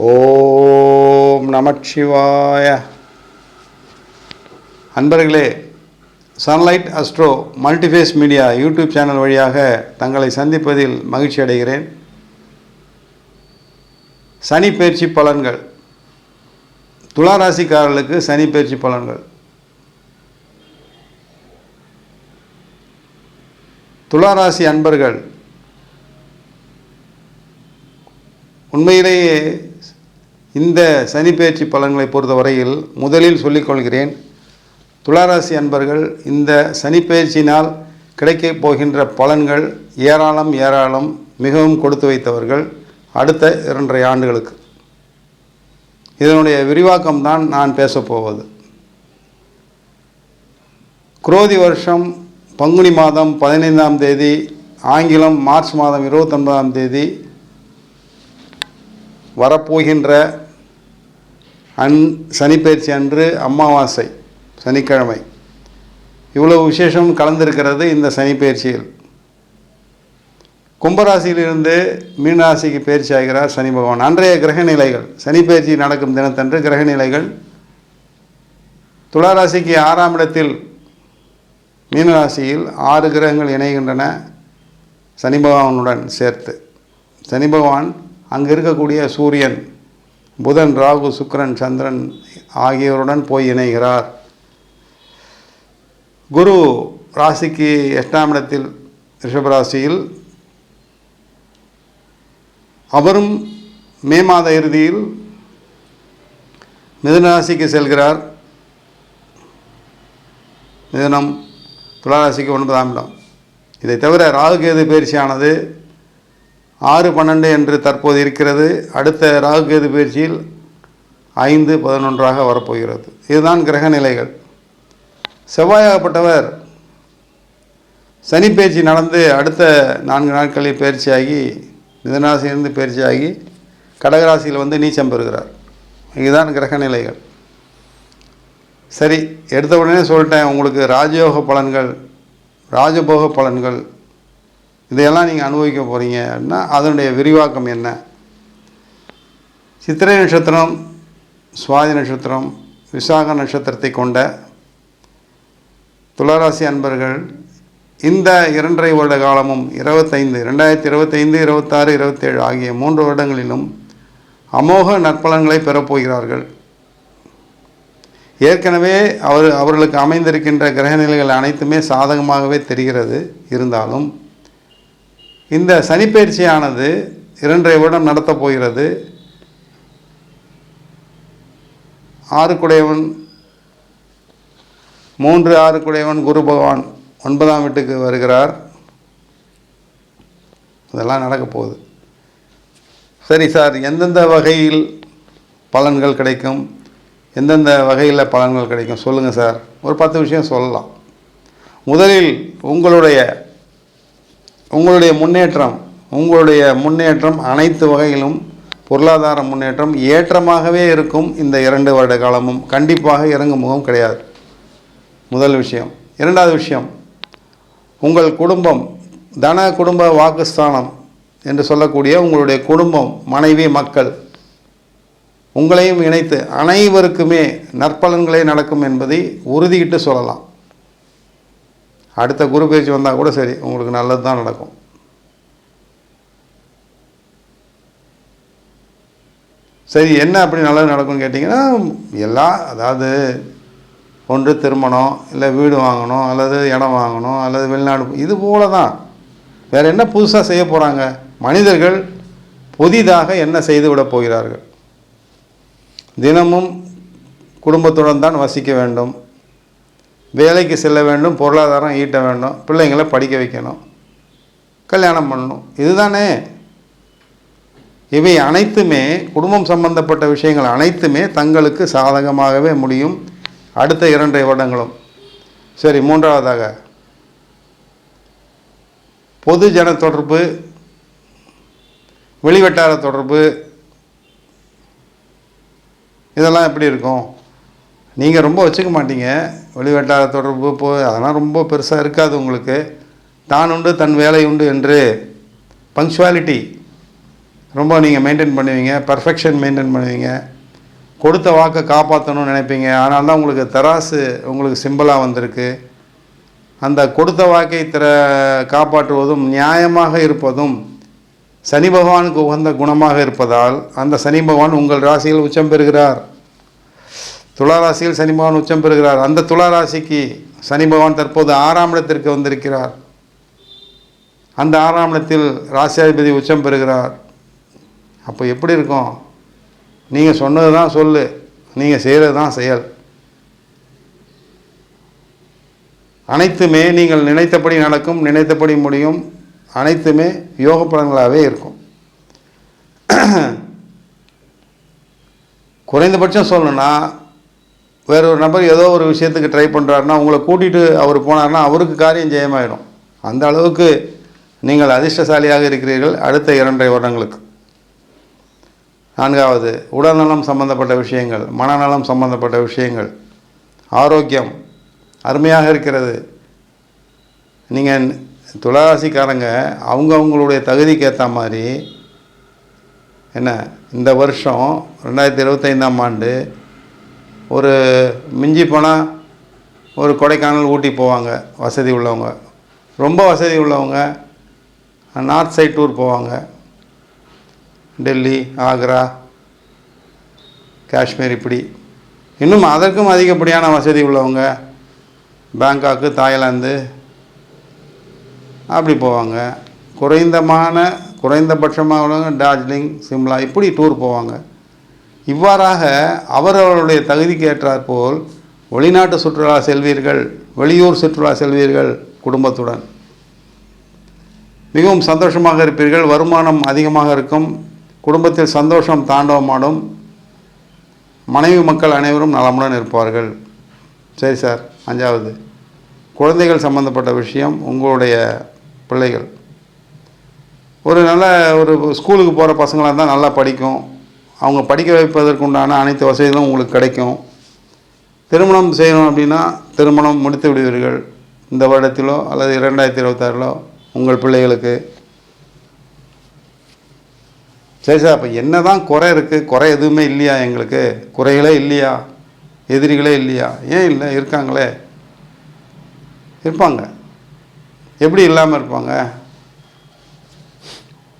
ஓம் நமச்சிவாய. அன்பர்களே, sunlight astro multiphase media YouTube channel வழியாக தங்களை சந்திப்பதில் மகிழ்ச்சி அடைகிறேன். சனி பெயர்ச்சி பலன்கள், துளாராசிக்காரர்களுக்கு சனி பெயர்ச்சி பலன்கள். துளாராசி அன்பர்கள், உண்மையிலேயே இந்த சனி பெயர்ச்சி பலன்களை பொறுத்தவரையில் முதலில் சொல்லிக்கொள்கிறேன், துளாராசி அன்பர்கள் இந்த சனி பெயர்ச்சியினால் கிடைக்கப் போகின்ற பலன்கள் ஏராளம், மிகவும் கொடுத்து வைத்தவர்கள் அடுத்த 2.5 ஆண்டுகளுக்கு. இதனுடைய விரிவாக்கம்தான் நான் பேசப்போவது. குரோதி வருஷம் பங்குனி மாதம் 15ஆம் தேதி, ஆங்கிலம் மார்ச் மாதம் 29ஆம் தேதி வரப்போகின்ற சனிப்பெயர்ச்சி அன்று அமாவாசை சனிக்கிழமை. இவ்வளவு விசேஷம் கலந்திருக்கிறது இந்த சனிப்பெயர்ச்சியில். கும்பராசியிலிருந்து மீனராசிக்கு பயிற்சி ஆகிறார் சனி பகவான். அன்றைய கிரக நிலைகள், சனிப்பெயர்ச்சி நடக்கும் தினத்தன்று கிரக நிலைகள், துளாராசிக்கு 6ஆம் இடத்தில் மீனராசியில் 6 கிரகங்கள் இணைகின்றன சனி பகவானுடன் சேர்த்து. சனி பகவான் அங்கு இருக்கக்கூடிய சூரியன், புதன், ராகு, சுக்கிரன், சந்திரன் ஆகியோருடன் போய் இணைகிறார். குரு ராசிக்கு 8ஆம் இடத்தில் ரிஷபராசியில், அவரும் மே மாத இறுதியில் மிதுனராசிக்கு செல்கிறார். மிதுனம் துளாராசிக்கு 9ஆம் இடம். இதை தவிர ராகுகேது பயிற்சியானது 6-12 என்று தற்போது இருக்கிறது. அடுத்த ராகுகேது பயிற்சியில் 5-11 வரப்போகிறது. இதுதான் கிரக நிலைகள். செவ்வாயாகப்பட்டவர் சனி பயிற்சி நடந்து அடுத்த 4 நாட்களில் பயிற்சியாகி மிதுனராசியிலிருந்து பயிற்சியாகி கடகராசியில் வந்து நீச்சம் பெறுகிறார். இதுதான் கிரக நிலைகள். சரி, எடுத்த உடனே சொல்லிட்டேன் உங்களுக்கு ராஜயோக பலன்கள், ராஜபோக பலன்கள் இதையெல்லாம் நீங்கள் அனுபவிக்க போகிறீங்க அப்படின்னா அதனுடைய விரிவாக்கம் என்ன? சித்திரை நட்சத்திரம், சுவாதி நட்சத்திரம், விசாக நட்சத்திரத்தை கொண்ட துளாராசி அன்பர்கள் இந்த 2.5 வருட காலமும் 2025, 26, 27 ஆகிய 3 வருடங்களிலும் அமோக நற்பலன்களை பெறப்போகிறார்கள். ஏற்கனவே அவர்களுக்கு அமைந்திருக்கின்ற கிரக நிலைகள் அனைத்துமே சாதகமாகவே தெரிகிறது. இருந்தாலும் இந்த சனிப்பெயர்ச்சியானது 2.5 வருடம் நடத்தப் போகிறது. 6 குடையவன் 3-6 குடையவன் குரு பகவான் 9ஆம் வீட்டுக்கு வருகிறார். இதெல்லாம் நடக்க போகுது. சரி சார், எந்தெந்த வகையில் பலன்கள் கிடைக்கும், எந்தெந்த வகையில் பலன்கள் கிடைக்கும் சொல்லுங்கள் சார். ஒரு 10 விஷயம் சொல்லலாம். முதலில் உங்களுடைய முன்னேற்றம் அனைத்து வகையிலும் பொருளாதார முன்னேற்றம் ஏற்றமாகவே இருக்கும். இந்த 2 வருட காலமும் கண்டிப்பாக இறங்கும் முகம் கிடையாது. முதல் விஷயம். 2வது விஷயம், உங்கள் குடும்பம், தன குடும்ப வாக்குஸ்தானம் என்று சொல்லக்கூடிய உங்களுடைய குடும்பம், மனைவி, மக்கள், உங்களையும் இணைத்து அனைவருக்குமே நற்பலன்களே நடக்கும் என்பதை உறுதியிட்டு சொல்லலாம். அடுத்த குரு பயிற்சி வந்தால் கூட சரி, உங்களுக்கு நல்லது தான் நடக்கும். சரி, என்ன அப்படி நல்லது நடக்கும்னு கேட்டிங்கன்னா அதாவது ஒன்று திருமணம், இல்லை வீடு வாங்கணும், அல்லது இடம் வாங்கணும், அல்லது வெளிநாடு, இது போல தான். வேறு என்ன புதுசாக செய்ய போகிறாங்க? மனிதர்கள் புதிதாக என்ன செய்து விட போகிறார்கள்? தினமும் குடும்பத்துடன் தான் வசிக்க வேண்டும், வேலைக்கு செல்ல வேண்டும், பொருளாதாரம் ஈட்ட வேண்டும், பிள்ளைங்களை படிக்க வைக்கணும், கல்யாணம் பண்ணணும். இதுதானே. இவை அனைத்துமே, குடும்பம் சம்பந்தப்பட்ட விஷயங்கள் அனைத்துமே தங்களுக்கு சாதகமாகவே முடியும் அடுத்த 2.5 வருடங்களும். சரி, 3வதாக பொது ஜன தொடர்பு, வெளிவட்டார தொடர்பு, இதெல்லாம் எப்படி இருக்கும்? நீங்கள் ரொம்ப வச்சுக்க மாட்டீங்க வெளிவட்டார தொடர்பு, அதெல்லாம் ரொம்ப பெருசாக இருக்காது உங்களுக்கு. தான் உண்டு தன் வேலை உண்டு என்று பங்க்சுவாலிட்டி ரொம்ப நீங்கள் மெயின்டைன் பண்ணுவீங்க, பர்ஃபெக்ஷன் மெயின்டைன் பண்ணுவீங்க, கொடுத்த வாக்கை காப்பாற்றணும்னு நினைப்பீங்க. அதனால தான் உங்களுக்கு தராசு உங்களுக்கு சிம்பிளாக வந்திருக்கு. அந்த கொடுத்த வாக்கை காப்பாற்றுவதும் நியாயமாக இருப்பதும் சனி பகவானுக்கு உகந்த குணமாக இருப்பதால் அந்த சனி பகவான் உங்கள் ராசியில் உச்சம் பெறுகிறார். துலா ராசியில் சனி பகவான் உச்சம் பெறுகிறார். அந்த துலா ராசிக்கு சனி பகவான் தற்போது 6ஆம் இடத்திற்கு வந்திருக்கிறார். அந்த 6ஆம் இடத்தில் ராசியாதிபதி உச்சம் பெறுகிறார். அப்போ எப்படி இருக்கும்? நீங்கள் சொன்னது தான் சொல்லு, நீங்கள் செய்கிறது தான் செயல். அனைத்துமே நீங்கள் நினைத்தபடி நடக்கும், நினைத்தபடி முடியும், அனைத்துமே யோக பலன்களாகவே இருக்கும். குறைந்தபட்சம் சொல்லணும்னா, வேற ஒரு நபர் ஏதோ ஒரு விஷயத்துக்கு ட்ரை பண்ணுறாருன்னா உங்களை கூட்டிகிட்டு அவர் போனார்னா அவருக்கு காரியம் ஜெயமாயிடும். அந்த அளவுக்கு நீங்கள் அதிர்ஷ்டசாலியாக இருக்கிறீர்கள் அடுத்த 2.5 வருடங்களுக்கு. 4வது, உடல்நலம் சம்பந்தப்பட்ட விஷயங்கள், மனநலம் சம்பந்தப்பட்ட விஷயங்கள், ஆரோக்கியம் அருமையாக இருக்கிறது. நீங்கள் துளாராசிக்காரங்க அவங்களுடைய தகுதிக்கு ஏற்ற மாதிரி என்ன இந்த வருஷம் 2025ஆம் ஆண்டு ஒரு மிஞ்சி போனால் ஒரு கொடைக்கானல், ஊட்டி போவாங்க வசதி உள்ளவங்க. ரொம்ப வசதி உள்ளவங்க நார்த் சைட் டூர் போவாங்க. டெல்லி, ஆக்ரா, காஷ்மீர், இப்படி இன்னும் அதற்கும் அதிகப்படியான வசதி உள்ளவங்க பேங்காக்கு, தாய்லாந்து அப்படி போவாங்க. குறைந்தபட்சமாக உள்ளவங்க டார்ஜிலிங், சிம்லா இப்படி டூர் போவாங்க. இவ்வாறாக அவரவர்களுடைய தகுதிக்கு ஏற்றாற்போல் வெளிநாட்டு சுற்றுலா செல்வீர்கள், வெளியூர் சுற்றுலா செல்வீர்கள். குடும்பத்துடன் மிகவும் சந்தோஷமாக இருப்பீர்கள். வருமானம் அதிகமாக இருக்கும். குடும்பத்தில் சந்தோஷம் தாண்டவமாடும். மனைவி மக்கள் அனைவரும் நலமுடன் இருப்பார்கள். சரி சார். 5வது, குழந்தைகள் சம்பந்தப்பட்ட விஷயம். உங்களுடைய பிள்ளைகள் ஒரு ஸ்கூலுக்கு போகிற பசங்களாக இருந்தால் நல்லா படிக்கும். அவங்க படிக்க வைப்பதற்குண்டான அனைத்து வசதிகளும் உங்களுக்கு கிடைக்கும். திருமணம் செய்யணும் அப்படின்னா திருமணம் முடித்து விடுவீர்கள் இந்த வருடத்திலோ அல்லது 2026 உங்கள் பிள்ளைகளுக்கு. சரி சார், அப்போ என்ன தான் குறை இருக்குது? குறை எதுவுமே இல்லையா? எங்களுக்கு குறைகளே இல்லையா? எதிரிகளே இல்லையா? ஏன் இல்லை? இருக்காங்களே, இருப்பாங்க. எப்படி இல்லாமல் இருப்பாங்க?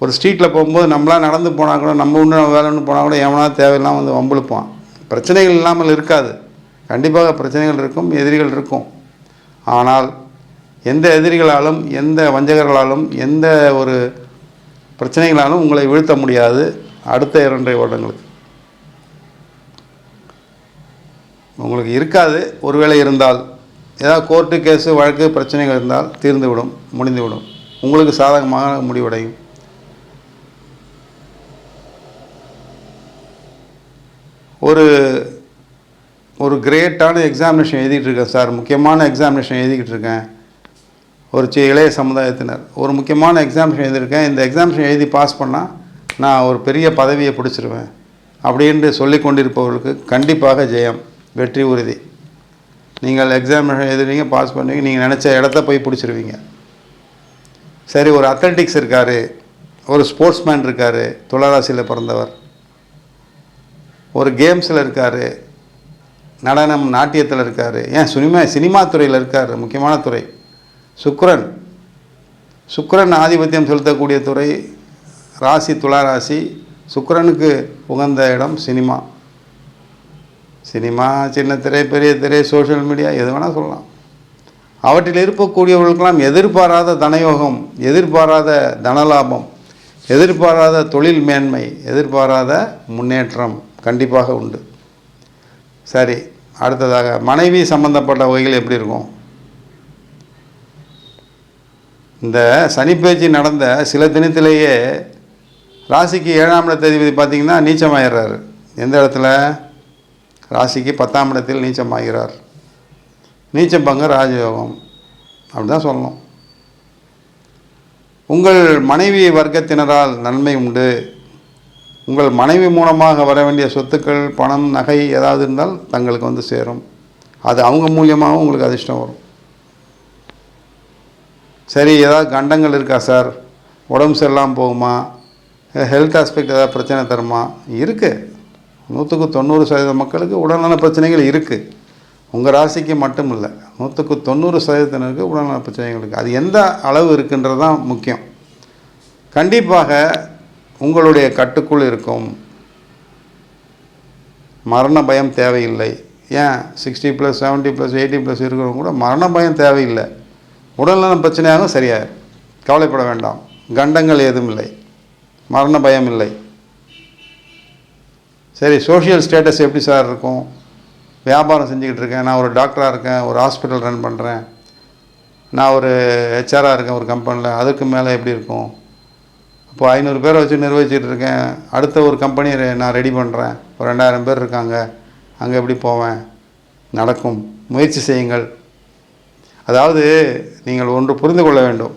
ஒரு ஸ்ட்ரீட்டில் போகும்போது நம்மளாம் நடந்து போனால் கூட, நம்ம ஒன்று வேலைன்னு போனால் கூட எவனா தேவையில்லாமல் வந்து வம்புழுப்பான். பிரச்சனைகள் இல்லாமல் இருக்காது. கண்டிப்பாக பிரச்சனைகள் இருக்கும், எதிரிகள் இருக்கும். ஆனால் எந்த எதிரிகளாலும், எந்த வஞ்சகர்களாலும், எந்த ஒரு பிரச்சனைகளாலும் உங்களை வீழ்த்த முடியாது அடுத்த 2.5 வருடங்களுக்கு. உங்களுக்கு இருக்காது. ஒருவேளை இருந்தால் ஏதாவது கோர்ட்டு கேஸு வழக்கு பிரச்சனைகள் இருந்தால் தீர்ந்துவிடும், முடிந்துவிடும். உங்களுக்கு சாதகமாக முடிவடையும். ஒரு கிரேட்டான எக்ஸாமினேஷன் எழுதிட்டு இருக்கேன் சார், முக்கியமான எக்ஸாமினேஷன் எழுதிக்கிட்டு இருக்கேன். ஒரு இளைய சமுதாயத்தினர் ஒரு முக்கியமான எக்ஸாமினேஷன் எழுதியிருக்கேன். இந்த எக்ஸாமினேஷன் எழுதி பாஸ் பண்ணால் நான் ஒரு பெரிய பதவியை பிடிச்சிருவேன் அப்படின்ட்டு சொல்லி கொண்டிருப்பவர்களுக்கு கண்டிப்பாக ஜெயம், வெற்றி உறுதி. நீங்கள் எக்ஸாமினேஷன் எழுதுவீங்க, பாஸ் பண்ணுவீங்க, நீங்கள் நினச்ச இடத்த போய் பிடிச்சிருவீங்க. சரி, ஒரு அத்லட்டிக்ஸ் இருக்கார், ஒரு ஸ்போர்ட்ஸ்மேன் இருக்கார், துளாராசியில் பிறந்தவர், ஒரு கேம்ஸில் இருக்கார், நடனம் நாட்டியத்தில் இருக்கார், ஏன் சினிமா துறையில் இருக்கார், முக்கியமான துறை. சுக்கிரன் ஆதிபத்தியம் செலுத்தக்கூடிய துறை ராசி துளாராசி. சுக்கிரனுக்கு உகந்த இடம் சினிமா. சின்ன திரை, பெரிய திரை, சோஷியல் மீடியா, எது வேணால் சொல்லலாம். அவற்றில் இருக்கக்கூடியவர்களுக்கெல்லாம் எதிர்பாராத தனயோகம், எதிர்பாராத தனலாபம், எதிர்பாராத தொழில் மேன்மை, எதிர்பாராத முன்னேற்றம் கண்டிப்பாக உண்டு. சரி, அடுத்ததாக மனைவி சம்பந்தப்பட்ட வகைகள் எப்படி இருக்கும்? இந்த சனி பேச்சு நடந்த சில தினத்திலேயே ராசிக்கு 7ஆம் இடத்ததிபதி பார்த்திங்கன்னா நீச்சமாகிறார். எந்த இடத்துல? ராசிக்கு 10ஆம் இடத்தில் நீச்சமாகிறார். நீச்சபங்க ராஜயோகம் அப்படி தான் சொல்லணும். உங்கள் மனைவி வர்க்கத்தினரால் நன்மை உண்டு. உங்கள் மனைவி மூலமாக வர வேண்டிய சொத்துக்கள், பணம், நகை ஏதாவது இருந்தால் தங்களுக்கு வந்து சேரும். அது அவங்க மூலியமாகவும் உங்களுக்கு அதிர்ஷ்டம் வரும். சரி, ஏதாவது கண்டங்கள் இருக்கா சார்? உடம்பு சரியில்லாமல் போகுமா? ஹெல்த் ஆஸ்பெக்ட் ஏதாவது பிரச்சனை தருமா? இருக்குது. 100% மக்களுக்கு உடல்நல பிரச்சனைகள் இருக்குது. உங்கள் ராசிக்கு மட்டும் இல்லை, 190% உடல்நல பிரச்சனைகள் இருக்குது. அது எந்த அளவு இருக்குன்றது தான் முக்கியம். கண்டிப்பாக உங்களுடைய கட்டுக்குள் இருக்கும். மரண பயம் தேவையில்லை. ஏன் 60+, 70+, 80+ இருக்கிறவங்க கூட மரண பயம் தேவையில்லை. உடல்நலம் பிரச்சனையாகவும் சரியாயிரும். கவலைப்பட வேண்டாம். கண்டங்கள் ஏதும் இல்லை, மரண பயம் இல்லை. சரி, சோஷியல் ஸ்டேட்டஸ் எப்படி சார் இருக்கும்? வியாபாரம் செஞ்சுக்கிட்டு இருக்கேன், நான் ஒரு டாக்டராக இருக்கேன், ஒரு ஹாஸ்பிட்டல் ரன் பண்ணுறேன், நான் ஒரு ஹெச்ஆராக இருக்கேன் ஒரு கம்பெனியில், அதுக்கு மேலே எப்படி இருக்கும்? இப்போ 500 பேரை வச்சு நிர்வகிச்சிட்டு இருக்கேன், அடுத்த ஒரு கம்பெனி நான் ரெடி பண்ணுறேன், ஒரு 2000 பேர் இருக்காங்க, அங்கே எப்படி போவேன்? நடக்கும். முயற்சி செய்யுங்கள். அதாவது நீங்கள் ஒன்று புரிந்து கொள்ள வேண்டும்.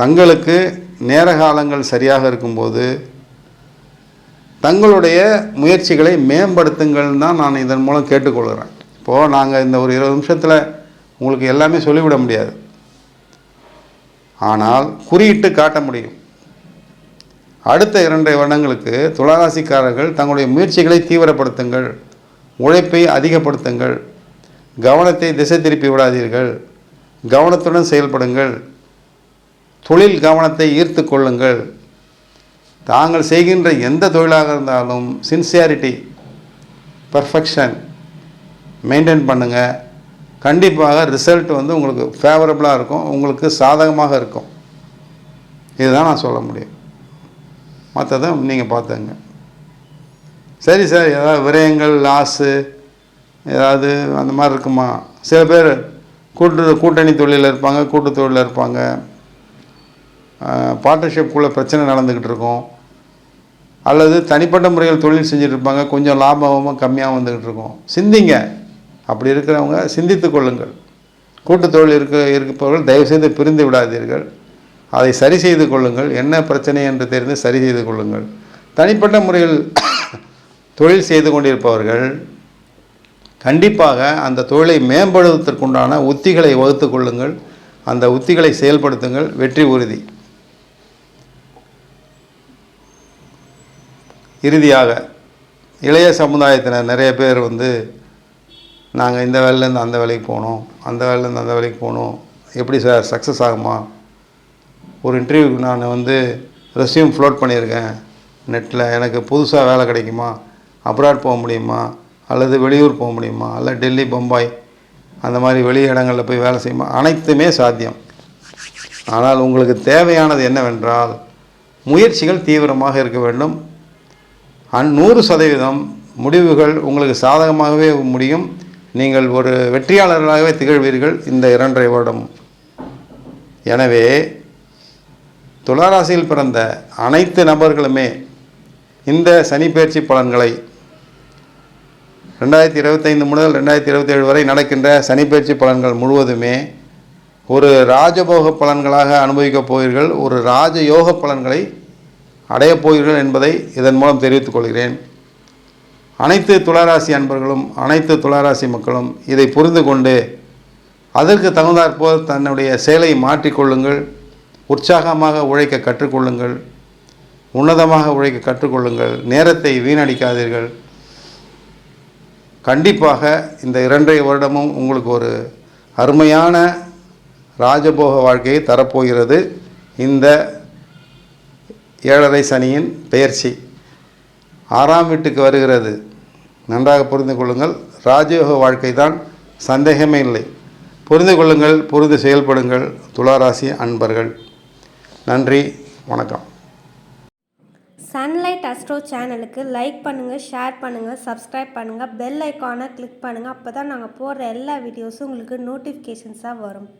தங்களுக்கு நேர காலங்கள் சரியாக இருக்கும்போது தங்களுடைய முயற்சிகளை மேம்படுத்துங்கள் தான் நான் இதன் மூலம் கேட்டுக்கொள்கிறேன். இப்போது நாங்கள் இந்த ஒரு 20 நிமிஷத்தில் உங்களுக்கு எல்லாமே சொல்லிவிட முடியாது, ஆனால் குறியிட்டு காட்ட முடியும். அடுத்த 2 வருடங்களுக்கு துளாராசிக்காரர்கள் தங்களுடைய முயற்சிகளை தீவிரப்படுத்துங்கள், உழைப்பை அதிகப்படுத்துங்கள், கவனத்தை திசை திருப்பி விடாதீர்கள், கவனத்துடன் செயல்படுங்கள், தொழில் கவனத்தை ஈர்த்து கொள்ளுங்கள். தாங்கள் செய்கின்ற எந்த தொழிலாக இருந்தாலும் சின்சியாரிட்டி, பர்ஃபெக்ஷன் மெயின்டைன் பண்ணுங்கள். கண்டிப்பாக ரிசல்ட் உங்களுக்கு ஃபேவரபுளாக இருக்கும், உங்களுக்கு சாதகமாக இருக்கும். இதுதான் நான் சொல்ல முடியும். மற்றதை நீங்கள் பார்த்துங்க. சரி சார், ஏதாவது விரயங்கள், லாஸு ஏதாவது அந்த மாதிரி இருக்குமா? சில பேர் கூட்டணி தொழிலில் இருப்பாங்க, கூட்டு தொழிலில் இருப்பாங்க, பார்ட்னர்ஷிப்குள்ளே பிரச்சனை நடந்துக்கிட்டு இருக்கும், அல்லது தனிப்பட்ட முறையில் தொழில் செஞ்சுட்டு இருப்பாங்க, கொஞ்சம் லாபமாக கம்மியாக வந்துக்கிட்டு இருக்கும். சிந்திங்க. அப்படி இருக்கிறவங்க சிந்தித்து கொள்ளுங்கள். கூட்டு தொழில் இருப்பவர்கள் தயவுசெய்து பிரிந்து விடாதீர்கள். அதை சரி செய்து கொள்ளுங்கள். என்ன பிரச்சனை என்று தெரிந்து சரி செய்து கொள்ளுங்கள். தனிப்பட்ட முறையில் தொழில் செய்து கொண்டிருப்பவர்கள் கண்டிப்பாக அந்த தொழிலை மேம்படுவதற்குண்டான உத்திகளை வகுத்து கொள்ளுங்கள். அந்த உத்திகளை செயல்படுத்துங்கள். வெற்றி உறுதி. இறுதியாக இளைய சமுதாயத்தினர் நிறைய பேர் நாங்கள் இந்த வேலையிலேருந்து அந்த வேலைக்கு போகணும், அந்த வேலையிலேருந்து அந்த வேலைக்கு போகணும், எப்படி சார் சக்ஸஸ் ஆகுமா? ஒரு இன்டர்வியூக்கு நான் ரெஸ்யூம் ஃப்ளோட் பண்ணியிருக்கேன் நெட்டில், எனக்கு புதுசாக வேலை கிடைக்குமா? அப்ராட் போக முடியுமா? அல்லது வெளியூர் போக முடியுமா? அல்ல டெல்லி, பம்பாய் அந்த மாதிரி வெளி இடங்களில் போய் வேலை செய்யுமா? அனைத்துமே சாத்தியம். ஆனால் உங்களுக்கு தேவையானது என்னவென்றால் முயற்சிகள் தீவிரமாக இருக்க வேண்டும். 100% முடிவுகள் உங்களுக்கு சாதகமாகவே முடியும். நீங்கள் ஒரு வெற்றியாளர்களாகவே திகழ்வீர்கள் இந்த 2.5 வருடம். எனவே துளாராசியில் பிறந்த அனைத்து நபர்களுமே இந்த சனிப்பெயர்ச்சி பலன்களை 2025 முதல் 2027 வரை நடக்கின்ற சனிப்பெயர்ச்சி பலன்கள் முழுவதுமே ஒரு ராஜபோக பலன்களாக அனுபவிக்கப் போவீர்கள், ஒரு ராஜயோக பலன்களை அடையப் போவீர்கள் என்பதை இதன் மூலம் தெரிவித்துக் கொள்கிறேன். அனைத்து துளாராசி அன்பர்களும் அனைத்து துளாராசி மக்களும் இதை புரிந்து கொண்டு அதற்கு தகுந்தாற்போல் தன்னுடைய செயலை மாற்றிக்கொள்ளுங்கள். உற்சாகமாக உழைக்க கற்றுக்கொள்ளுங்கள், உன்னதமாக உழைக்க கற்றுக்கொள்ளுங்கள், நேரத்தை வீணடிக்காதீர்கள். கண்டிப்பாக இந்த 2.5 வருடமும் உங்களுக்கு ஒரு அருமையான ராஜபோக வாழ்க்கையை தரப்போகிறது. இந்த 7.5 சனியின் பெயர்ச்சி 6ஆம் வீட்டுக்கு வருகிறது. நன்றாக புரிந்து கொள்ளுங்கள். ராஜயோக வாழ்க்கை தான், சந்தேகமே இல்லை. புரிந்து கொள்ளுங்கள், புரிந்து செயல்படுங்கள் துளாராசி அன்பர்கள். நன்றி, வணக்கம். சன்லைட் அஸ்ட்ரோ சேனலுக்கு லைக் பண்ணுங்கள், ஷேர் பண்ணுங்கள், சப்ஸ்கிரைப் பண்ணுங்கள், பெல் ஐக்கானை கிளிக் பண்ணுங்கள். அப்போ தான் நாங்கள் போடுற எல்லா வீடியோஸும் உங்களுக்கு நோட்டிஃபிகேஷன்ஸாக வரும்.